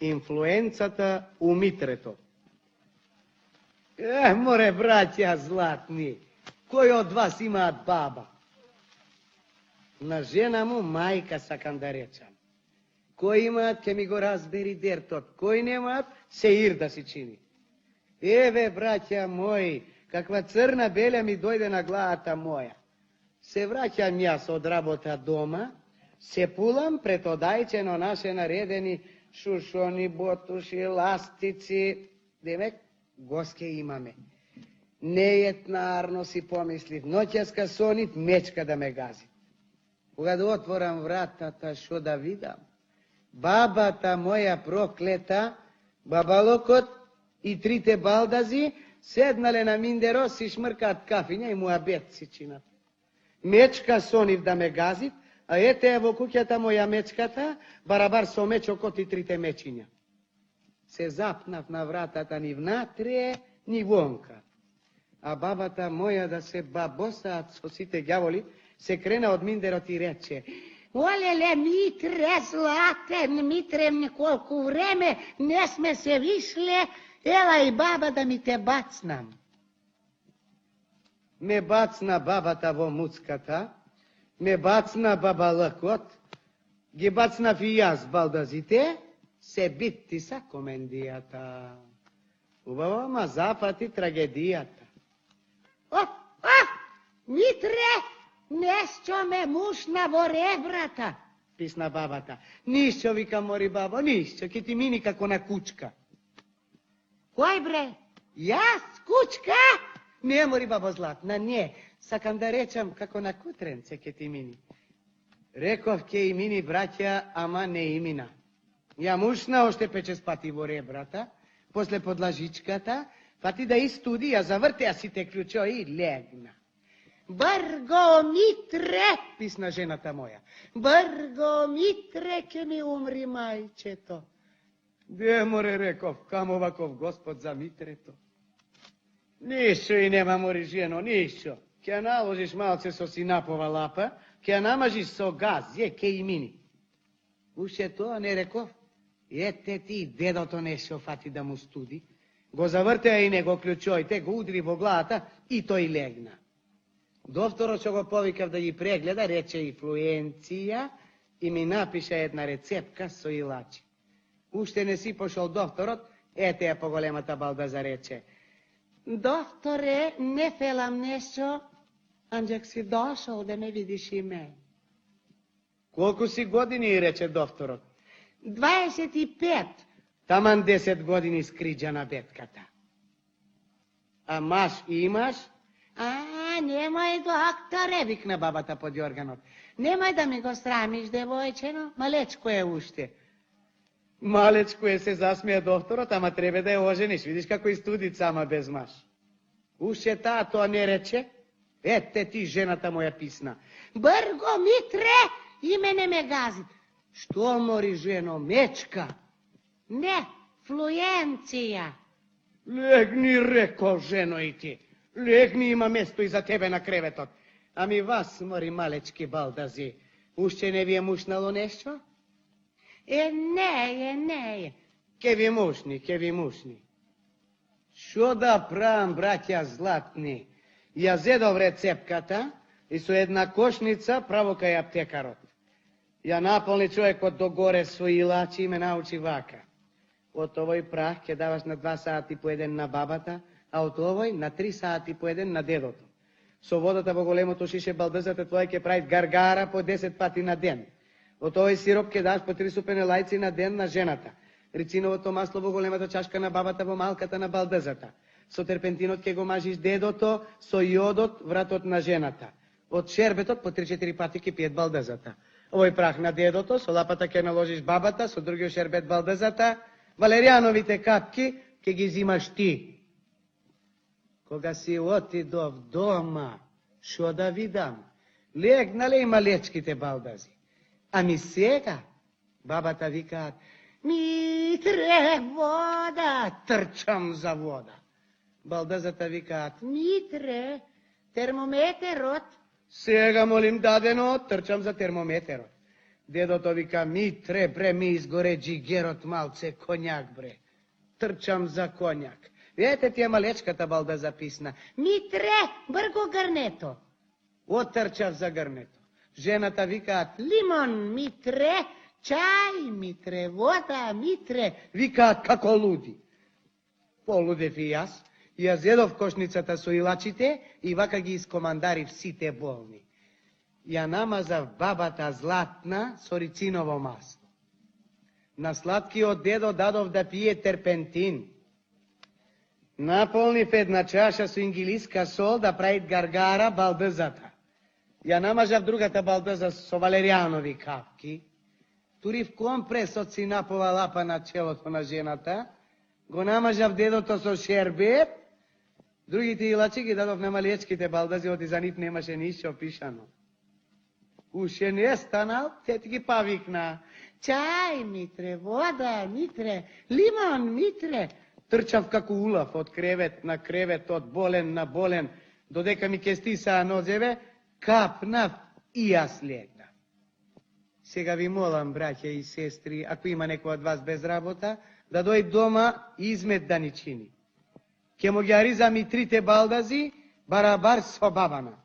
Инфлуенцата у Митрето. Море, браќа златни, кој од вас имаат баба? На жена му мајка сакам да речам. Кој имаат, ке ми го разбери дертот. Кој немаат, се ир да си чини. Еве, браќа мои, каква црна беля ми дојде на главата моја. Се враќам јас од работа дома, се пулам пред одајчено наше наредени шушони, ботуши, ластици. Демек, госке имаме. Неетнарно си помислив, ноќеска сонит, мечка да ме гази. Кога да отворам вратата, шо да видам? Бабата моја проклета, бабалокот и трите балдази седнале на миндеро, си шмркаат кафиња и муабет си чинат. Мечка сонив да ме газит, а ете во куќата моја мечката, барабар со мечокот и трите мечиња. Се запнав на вратата ни внатре, ни вонка. А бабата моја да се бабосаат со сите ѓаволи, се крена од миндерот и рече: Олеле, Митре, златен, Митре, неколку време не сме се вишле, ела и баба да ми те бацнам. Ме бацна бабата во муцката, ме бацна бабалъкот, ги бацнав и јас балдазите, се битти са комендијата. Убаво, ма запати трагедијата. Митре, нешто ме мушна во ребрата, писна бабата. Ништо, вика, мори бабо, ништо, ке ти мини како на кучка. Кој бре? Јас, кучка? Не, мори бабо златна, не. Сакам да речам како на кутренце ке ти мини. Реков ке и мини, браќа, ама не и мина. Ја мушна още 5-6 пати во ребрата, после подлажичката, пати да истуди, ја завртеа сите клучои и легна. Брго, Митре, писна жената моја. Брго, Митре, ке ми умри мајчето. Де, море, реков, камо ваков Господ за Митрето. Ништо и нема, мори жено, ништо. Ке наложиш малце со синапова лапа, ке намажиш со газ, ке и мини. Уште тоа не реков. Ете ти, дедото нешто фати да му студи. Го завртеа и него клучоите, го удри во главата и тој легна. Докторот што го повикав да ги прегледа, рече инфлуенција и ми напиша една рецепка со илачи. Уште не си пошол докторот, ете ја поголемата балдаза рече: Докторе, не фелам нешто, анџак си дошол да ме видиш и ме. Колку си години, рече докторот? 25. Таман 10 години скриџа на бетката. А маш имаш? Немој, докторе, викна бабата под јорганот. Немој да ми го срамиш, девојчено, малечко е уште. Малечко е, се засмеа докторот, ама треба да ја ожениш. Видиш како истудит сама без маш. Уште таа тоа не рече? Ете ти, жената моја писна. Брго, Митре, име не ме гази. Што, мори жено, мечка? Не, флуенција. Легни, реков, жено, и ти. Легни, има место и за тебе на креветот. Ами вас, мори малечки балдази, уште не ви е мушнало нешто? Не. Ке ви мушни. Шо да правам, браќа златни? Ја зедов рецепката и со една кошница право кај аптекарот. Ја наполни човекот догоре со илачи и ме научи вака. Од овој прах ќе даваш на 2 сати по еден на бабата, а од овој на 3 сати по еден на дедото. Со водата во големото шише балдазата твоја ќе прави гаргара по 10 пати на ден. Од овој сироп ќе даш по 3 супени лајци на ден на жената. Рициновото масло во големата чашка на бабата, во малката на балдазата. Со терпентинот ќе го мажиш дедото, со јодот вратот на жената. Од шербетот по 3-4 пати ќе пиет балдазата. Овој прах на дедото, со лапата ќе наложиш бабата, со другиот шербет балдазата, валеријановите капки ќе ги зимаш ти. Кога си отидов дома, шо да видам? Легнале и малечките балдази. Ами сега, бабата викаат: Митре, вода! Трчам за вода. Балдазата викаат: Митре, термометерот. Сега молим дадено, трчам за термометерот. Дедото вика, Митре, бре, ми изгоре джигерот малце коњак, бре. Трчам за коњак. Ете ти е малечката балда записна. Митре, брго грнето. Отрчав за грнето. Жената викаат, Лимон, Митре, чај, Митре, вода, Митре. Викаат како луди. Полудев и јас. Ја зедов кошницата со илачите и вака ги искомандарив сите болни. Ја намазав бабата златна со рициново масло. На сладкиот дедо дадов да пие терпентин. Наполнив една чаша со ингилиска сол да правит гаргара балдызата. Ја намажав другата балдыза со валеријанови капки. Турив компрес од синапова лапа на челото на жената. Го намажав дедото со шербет. Другите илачи ги дадов на малечките балдази, оти за нив немаше ништо пишано. Уше не станал, тет ги павикна. Чај, Митре, вода, Митре, лимон, Митре. Трчав како улав од кревет на кревет, од болен на болен, додека ми ке стисаа нозеве, капнав и јас легнав. Сега ви молам, браќа и сестри, ако има некој од вас без работа, да дојде дома и измет да ни чини. Ке му ги аризам и трите балдази, барабар со бабана.